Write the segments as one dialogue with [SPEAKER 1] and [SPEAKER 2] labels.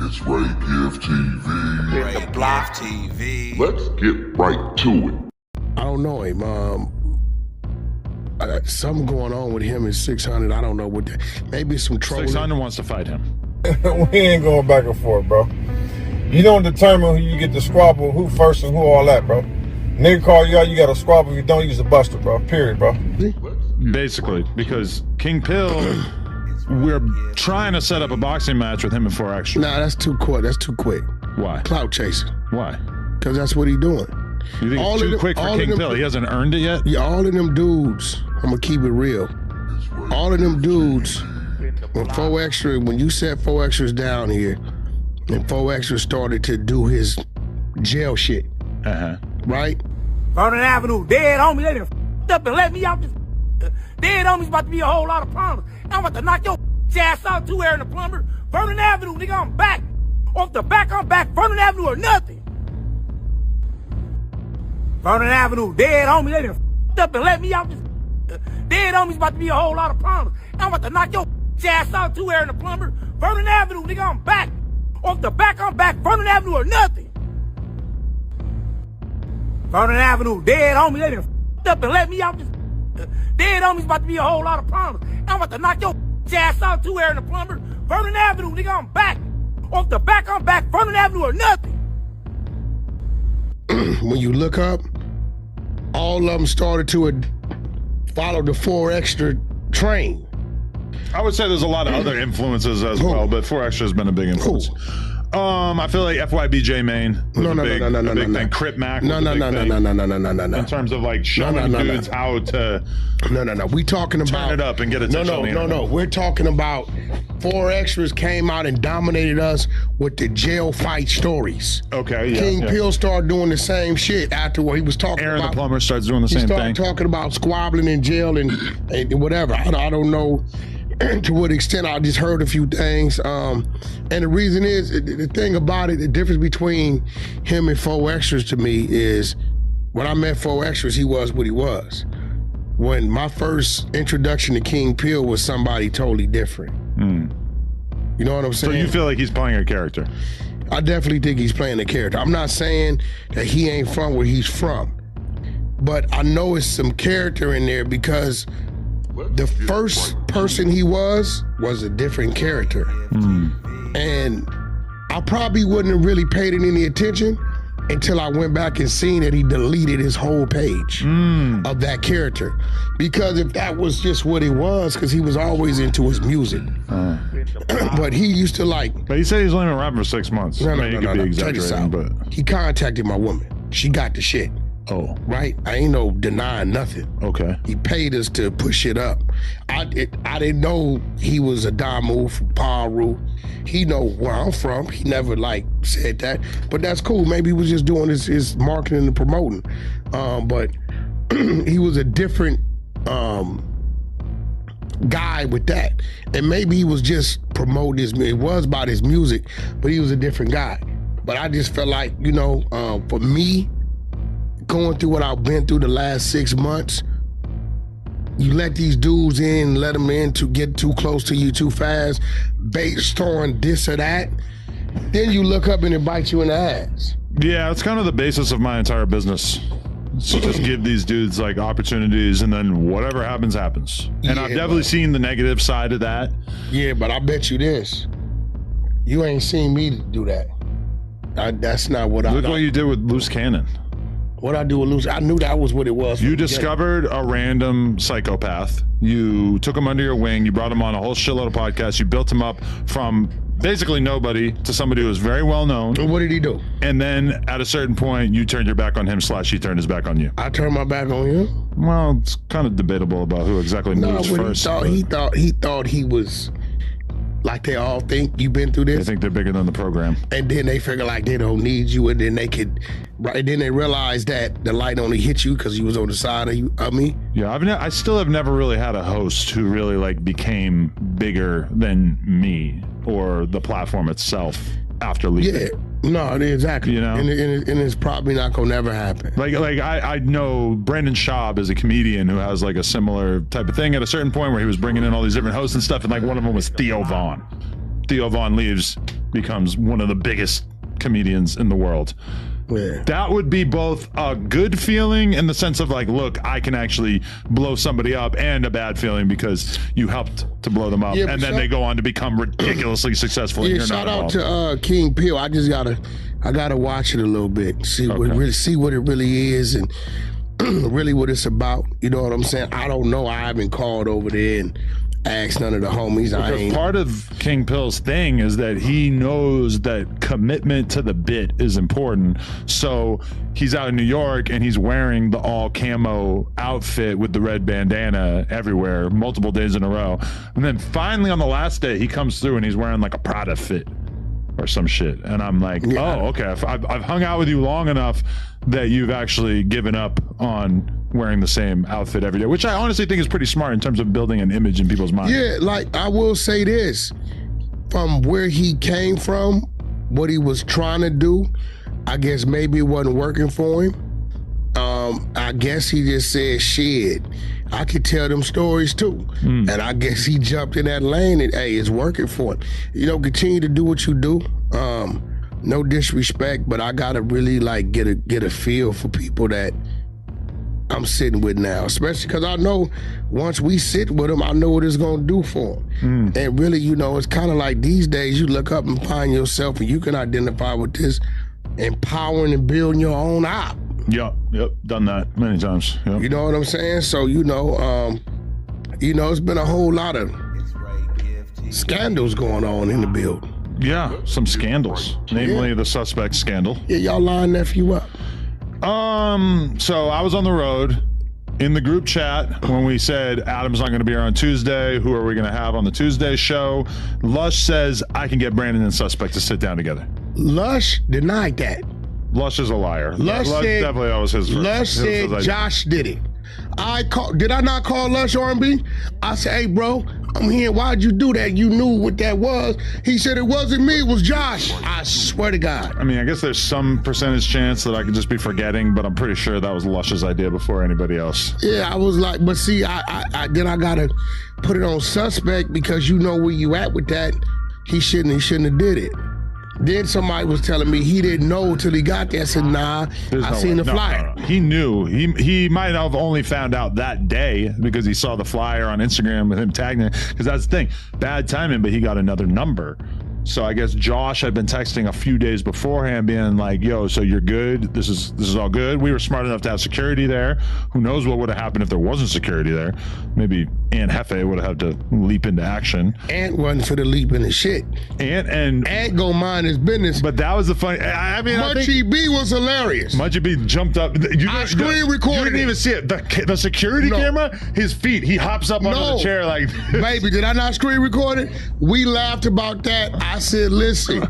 [SPEAKER 1] It's Ray Gift TV.
[SPEAKER 2] Ray Gift TV.
[SPEAKER 1] Let's get right to it.
[SPEAKER 3] I don't know him. Something going on with him in 600. I don't know what that. Maybe some trolling.
[SPEAKER 4] 600 wants to fight him.
[SPEAKER 5] We ain't going back and forth, bro. You don't determine who you get to squabble, who first and who all that, bro. Nigga call you out, you got to squabble. You don't use a buster, bro. Period, bro.
[SPEAKER 4] Basically, because King Pill, we're trying to set up a boxing match with him and 4 Extra.
[SPEAKER 3] Nah, that's too quick. That's too quick.
[SPEAKER 4] Why?
[SPEAKER 3] Clout chasing.
[SPEAKER 4] Why?
[SPEAKER 3] Because that's what he doing.
[SPEAKER 4] You think it's too quick for King Pill? He hasn't earned it yet?
[SPEAKER 3] Yeah, all of them dudes, I'm going to keep it real. All of them dudes, when 4 Extra, when you set 4 Extras down here, and 4 Extra started to do his jail shit, right?
[SPEAKER 6] Vernon Avenue, dead homie, they done f***ed up and let me out this. Dead homies about to be a whole lot of problems. I'm about to knock your ass out too, Aaron the Plumber. Vernon Avenue, nigga, I'm back. Off the back, I'm back. Vernon Avenue or nothing. Vernon Avenue, dead homie, they done f***ed up and let me out this. Dead homies about to be a whole lot of problems. I'm about to knock your ass out too, Aaron the Plumber. Vernon Avenue, nigga, I'm back. Off the back, I'm back. Vernon Avenue or nothing. Vernon Avenue, dead homie, they done f***ed up and let me out this. Dead homies about to be a whole lot of problems. I'm about to knock your ass out too, Aaron the Plumber. Vernon Avenue, nigga, I'm back. Off the back, I'm back. Vernon Avenue or nothing.
[SPEAKER 3] When you look up, all of them started to follow the 4 Extra train.
[SPEAKER 4] I would say there's a lot of other influences as well, but 4 Extra has been a big influence. I feel like FYBJ Main was a big thing. Crip Mac was a big thing. In terms of like showing dudes how to
[SPEAKER 3] We talking about
[SPEAKER 4] turn it up and get attention.
[SPEAKER 3] No. We're talking about 4 Extras came out and dominated us with the jail fight stories.
[SPEAKER 4] Okay, yeah.
[SPEAKER 3] King Pill started doing the same shit after what he was talking
[SPEAKER 4] Aaron
[SPEAKER 3] about.
[SPEAKER 4] the Plumber starts doing the same thing.
[SPEAKER 3] He started talking about squabbling in jail and whatever. I don't know to what extent. I just heard a few things. And the reason is, the thing about it, the difference between him and 4 Extras to me is, when I met 4 Extras, he was what he was. When my first introduction to King Pill was somebody totally different. You know what I'm saying?
[SPEAKER 4] So you feel like he's playing a character?
[SPEAKER 3] I definitely think he's playing a character. I'm not saying that he ain't from where he's from, but I know it's some character in there because the first person he was a different character. And I probably wouldn't have really paid it any attention until I went back and seen that he deleted his whole page of that character. Because if that was just what it was, because he was always into his music. But he used to like...
[SPEAKER 4] But he said he's only been rapping for 6 months.
[SPEAKER 3] No.
[SPEAKER 4] Be exaggerating, but...
[SPEAKER 3] He contacted my woman. She got the shit.
[SPEAKER 4] Oh.
[SPEAKER 3] Right? I ain't no denying nothing.
[SPEAKER 4] Okay.
[SPEAKER 3] He paid us to push it up. I didn't know he was a Damu from Paru. He know where I'm from. He never like said that. But that's cool. Maybe he was just doing his marketing and promoting. But he was a different guy with that. And maybe he was just promoting his music. It was about his music, but he was a different guy. But I just felt like, you know, for me, going through what I've been through the last 6 months, you let these dudes in, let them in to get too close to you too fast, based on this or that, then you look up and it bites you in the ass.
[SPEAKER 4] Yeah, it's kind of the basis of my entire business. So just give these dudes like opportunities, and then whatever happens, happens. And I've definitely seen the negative side of that. Yeah,
[SPEAKER 3] but I bet you this, you ain't seen me do that. That's not what
[SPEAKER 4] Look what you did with Loose Cannon.
[SPEAKER 3] What I do with Lucy, I knew that was what it was.
[SPEAKER 4] You discovered a random psychopath. You took him under your wing. You brought him on a whole shitload of podcasts. You built him up from basically nobody to somebody who was very well known.
[SPEAKER 3] And what did he do?
[SPEAKER 4] And then at a certain point, you turned your back on him / he turned his back on you.
[SPEAKER 3] I turned my back on you?
[SPEAKER 4] Well, it's kind of debatable about who exactly moves first.
[SPEAKER 3] He thought he was... Like they all think you've been through this.
[SPEAKER 4] They think they're bigger than the program.
[SPEAKER 3] And then they figure like they don't need you, and then they could, right? And then they realize that the light only hit you because you was on the side of me.
[SPEAKER 4] Yeah, I still have never really had a host who really like became bigger than me or the platform itself after leaving.
[SPEAKER 3] Yeah, no, exactly.
[SPEAKER 4] You know,
[SPEAKER 3] and it's probably not gonna never happen.
[SPEAKER 4] Like I know Brandon Schaub is a comedian who has like a similar type of thing at a certain point where he was bringing in all these different hosts and stuff, and like one of them was Theo Vaughn. Theo Vaughn leaves, becomes one of the biggest comedians in the world.
[SPEAKER 3] Yeah.
[SPEAKER 4] That would be both a good feeling in the sense of like, look, I can actually blow somebody up, and a bad feeling because you helped to blow them up, and then they go on to become ridiculously successful.
[SPEAKER 3] Yeah, shout out to King Peel. I gotta watch it a little bit, see what it really is, and really what it's about. You know what I'm saying? I don't know. I haven't called over there and asked none of the homies.
[SPEAKER 4] Because part of King Pill's thing is that he knows that commitment to the bit is important. So he's out in New York and he's wearing the all camo outfit with the red bandana everywhere, multiple days in a row. And then finally on the last day, he comes through and he's wearing like a Prada fit or some shit. And I'm like, oh, okay. I've hung out with you long enough that you've actually given up on wearing the same outfit every day, which I honestly think is pretty smart in terms of building an image in people's minds. Yeah,
[SPEAKER 3] like I will say this, from where he came from, what he was trying to do, I guess maybe it wasn't working for him. I guess he just said, shit, I could tell them stories too. And I guess he jumped in that lane and, hey, it's working for him. You know, continue to do what you do. No disrespect, but I gotta really like get a feel for people that I'm sitting with now, especially because I know once we sit with them, I know what it's gonna do for them. And really, you know, it's kind of like these days you look up and find yourself and you can identify with this empowering and building your own op.
[SPEAKER 4] Yep, done that many times. Yep.
[SPEAKER 3] You know what I'm saying? So, you know, it's been a whole lot of scandals going on in the building.
[SPEAKER 4] Yeah, some scandals, namely the suspect scandal.
[SPEAKER 3] Yeah, y'all line nephew up.
[SPEAKER 4] So I was on the road in the group chat when we said Adam's not going to be here on Tuesday. Who are we going to have on the Tuesday show? Lush says I can get Brandon and Suspect to sit down together.
[SPEAKER 3] Lush denied that.
[SPEAKER 4] Lush is a liar.
[SPEAKER 3] Lush said,
[SPEAKER 4] definitely that was his.
[SPEAKER 3] Lush said Josh did it. Did I not call Lush R&B? I said, hey, bro, I'm here. Why'd you do that? You knew what that was. He said it wasn't me, it was Josh. I swear to God.
[SPEAKER 4] I mean, I guess there's some percentage chance that I could just be forgetting, but I'm pretty sure that was Lush's idea before anybody else.
[SPEAKER 3] Yeah, I was like, but see, then I gotta put it on Suspect because you know where you at with that. He shouldn't have did it. Then somebody was telling me he didn't know till he got there. I said, nah, I seen the flyer.
[SPEAKER 4] No. He knew. He might have only found out that day because he saw the flyer on Instagram with him tagging it. Because that's the thing. Bad timing, but he got another number. So I guess Josh had been texting a few days beforehand being like, yo, so you're good? This is all good? We were smart enough to have security there. Who knows what would have happened if there wasn't security there? Maybe Aunt Hefe would have had to leap into action.
[SPEAKER 3] Ant wasn't for the leap into shit.
[SPEAKER 4] Ant
[SPEAKER 3] gonna mind his business.
[SPEAKER 4] But that was the funny. I mean,
[SPEAKER 3] Munchie B was hilarious.
[SPEAKER 4] Munchie B jumped up.
[SPEAKER 3] I screen recorded.
[SPEAKER 4] You didn't even see it. The security camera, his feet. He hops up onto the chair like this.
[SPEAKER 3] Baby, did I not screen record it? We laughed about that. I said, listen,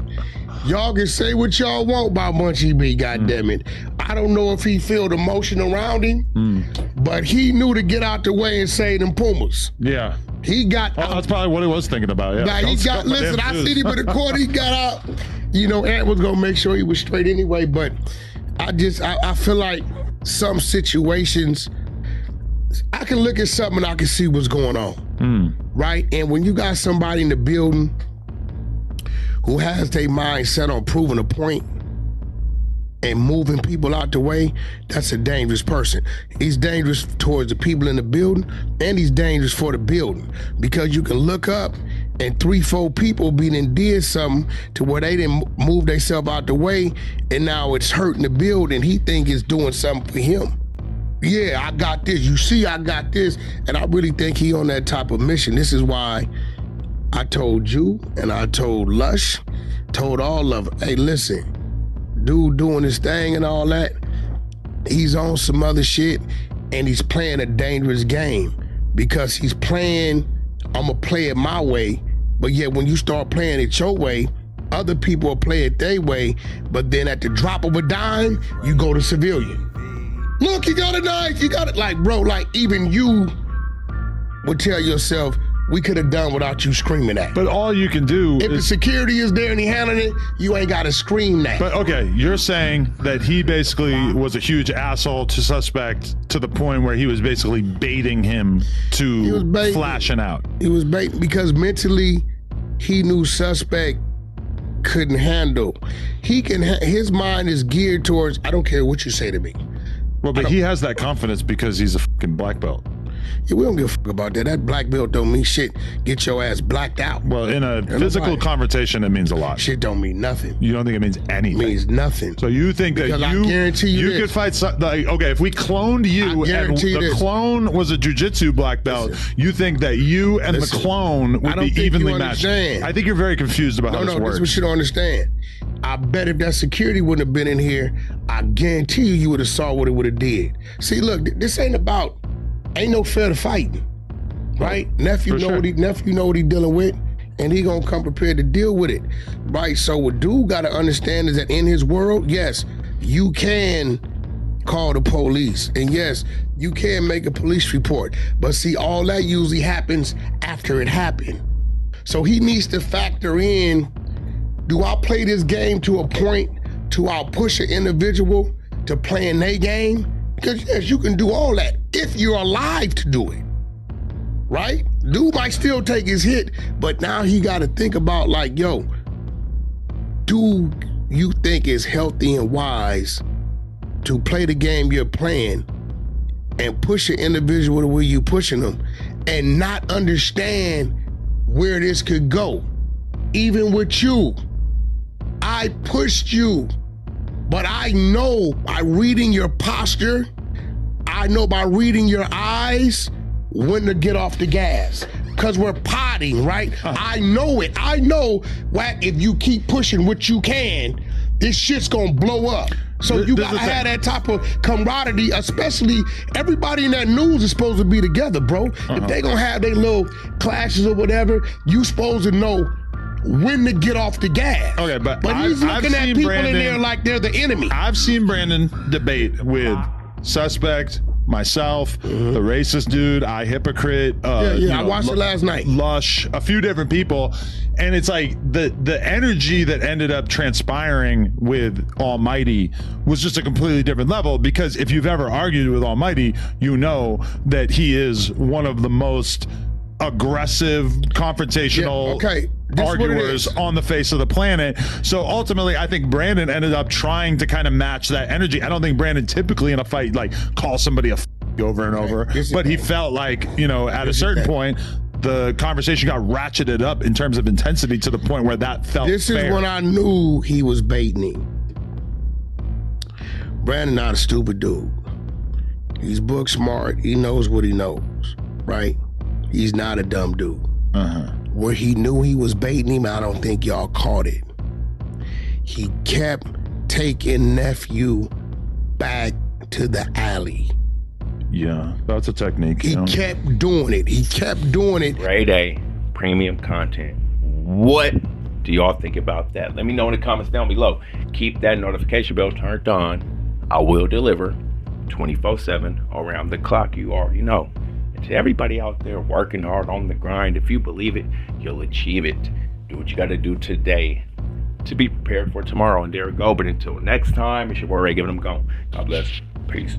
[SPEAKER 3] y'all can say what y'all want about Munchie B, goddammit. I don't know if he feel the motion around him, but he knew to get out the way and say them Pumas.
[SPEAKER 4] Yeah.
[SPEAKER 3] He got
[SPEAKER 4] out. That's probably what he was thinking about, yeah.
[SPEAKER 3] Now, listen, I seen him in the court, he got out. You know, Ant was gonna make sure he was straight anyway, but I feel like some situations, I can look at something and I can see what's going on, right? And when you got somebody in the building who has their mind set on proving a point and moving people out the way, that's a dangerous person. He's dangerous towards the people in the building, and he's dangerous for the building because you can look up and 3-4 people did something to where they didn't move themselves out the way, and now it's hurting the building. He think it's doing something for him. Yeah, I got this. You see, I got this, and I really think he on that type of mission. This is why I told you, and I told Lush, told all of them, hey, listen, dude doing his thing and all that, he's on some other shit, and he's playing a dangerous game because he's playing, I'm gonna play it my way, but yet when you start playing it your way, other people will play it their way, but then at the drop of a dime, you go to civilian. Look, you got a knife, you got it. Like, bro, like even you would tell yourself, we could have done without you screaming that.
[SPEAKER 4] But all you can do
[SPEAKER 3] if the security is there and he handling it, you ain't got to scream that.
[SPEAKER 4] But okay, you're saying that he basically was a huge asshole to Suspect to the point where he was basically baiting him to flashing out.
[SPEAKER 3] He was baiting because mentally he knew Suspect couldn't handle. His mind is geared towards, I don't care what you say to me.
[SPEAKER 4] Well, but he has that confidence because he's a fucking black belt.
[SPEAKER 3] Yeah, we don't give a fuck about that. That black belt don't mean shit. Get your ass blacked out.
[SPEAKER 4] Well, in a physical confrontation, it means a lot.
[SPEAKER 3] Shit don't mean nothing.
[SPEAKER 4] You don't think it means anything?
[SPEAKER 3] It means nothing.
[SPEAKER 4] So you think that
[SPEAKER 3] I guarantee you
[SPEAKER 4] could fight, like, okay, if we cloned you and the clone was a jiu-jitsu black belt, you think that you and the clone would be evenly matched? I think you're very confused about how this works.
[SPEAKER 3] That's what you don't understand. I bet if that security wouldn't have been in here, I guarantee you would have saw what it would have did. See, look, this ain't no fair to fighting, right? Nephew know what he dealing with, and he gonna come prepared to deal with it, right? So what dude gotta understand is that in his world, yes, you can call the police, and yes, you can make a police report, but see, all that usually happens after it happened. So he needs to factor in, do I play this game to a point to I'll push an individual to playing their game? Because yes, you can do all that if you're alive to do it, right? Dude might still take his hit, but now he got to think about like, yo, do you think it's healthy and wise to play the game you're playing and push an individual the way you pushing them and not understand where this could go? Even with you, I pushed you, but I know by reading your posture, I know by reading your eyes when to get off the gas. Cause we're potting, right? I know it. I know, Wack, if you keep pushing what you can, this shit's gonna blow up. So you gotta have that type of camaraderie, especially everybody in that news is supposed to be together, bro. If they gonna have their little clashes or whatever, you supposed to know when to get off the gas.
[SPEAKER 4] Okay, but
[SPEAKER 3] he's looking at people in there like they're the enemy.
[SPEAKER 4] I've seen Brandon debate with Suspect, myself, the racist dude, I hypocrite.
[SPEAKER 3] I watched it last night.
[SPEAKER 4] Lush, a few different people, and it's like the energy that ended up transpiring with Almighty was just a completely different level. Because if you've ever argued with Almighty, you know that he is one of the most aggressive, confrontational arguers on the face of the planet. So ultimately, I think Brandon ended up trying to kind of match that energy. I don't think Brandon typically in a fight like calls somebody a over and over, but he felt like, you know, at a certain point, the conversation got ratcheted up in terms of intensity to the point where that felt
[SPEAKER 3] This is when I knew he was baiting him. Brandon not a stupid dude. He's book smart. He knows what he knows, right? He's not a dumb dude. Where he knew he was baiting him, I don't think y'all caught it. He kept taking nephew back to the alley.
[SPEAKER 4] Yeah, that's a technique.
[SPEAKER 3] He kept doing it. He kept doing it.
[SPEAKER 7] Grade A, premium content. What do y'all think about that? Let me know in the comments down below. Keep that notification bell turned on. I will deliver 24/7 around the clock. You already know. To everybody out there working hard on the grind, if you believe it, you'll achieve it. Do what you got to do today to be prepared for tomorrow. And there we go. But until next time, it's your boy Ray giving them gone. God bless. Peace.